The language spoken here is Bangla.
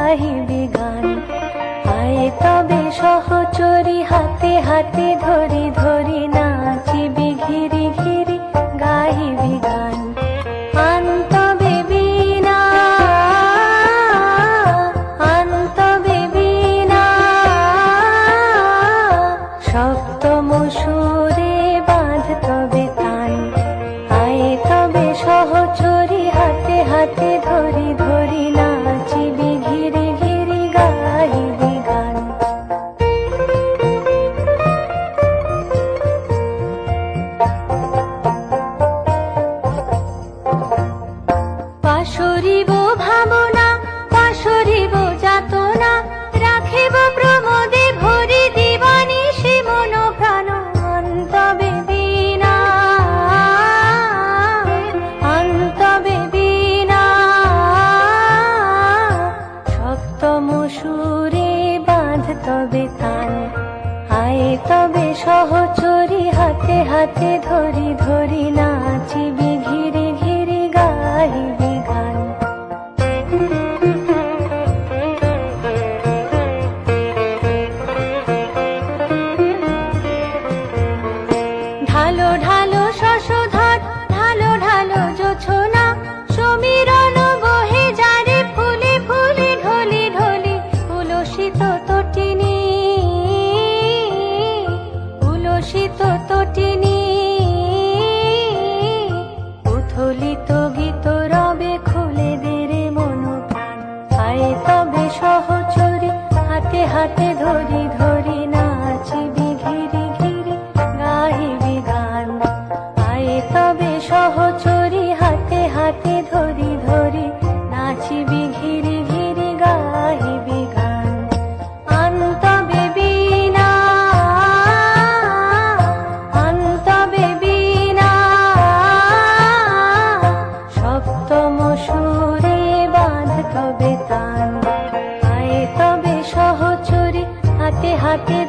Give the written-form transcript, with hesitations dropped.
গাহিবি গান। আয় তবে সহচরী হাতে হাতে ধরি ধরি নাচিবি ঘিরি ঘিরি গাহিবি গান। আনতবে বীণা আনতবে বীণা সপ্তম সুরে বাঁধ তবে তান। আয় তবে সহচরী হাতে হাতে ধরি ধরি নাচিবি ঘিরি ঘিরি গাহিবি গান। পাশরিব ভাবনা পাশরিব যাতনা রাখিব প্রমোদে ভরি দিবানিশি মন প্রাণ। আনতবে বীণা আনতবে বীণা সপ্তম সুরে বাঁধ তবে তান। আয় তবে সহচরী হাতে হাতে ধরি ধরি নাচিবি ঘিরি ঘিরি গাহিবি গান। ঢালো ঢালো শশধর ঢালো ঢালো জোছনা সমীরণ বহে যারে ফুলে ফুলে ঢলি ঢলি। উলসিত তটিনী উলসিত তটিনী উথলিত গীত রবে খুলে দেরে মন প্রাণ। আয় তবে সহচরী হাতে হাতে ধরি ধরি নাচিবি ঘিরি ঘিরি গাহিবি গান। আয় তবে সহচরী হাতে হাতে ধরি ধরি নাচিবি ঘিরি ঘিরি গাহিবি গান। আনতবে বীণা আনতবে বীণা সপ্তম সুরে বাঁধ তবে তান। আয় তবে সহচরী হাতে হাতে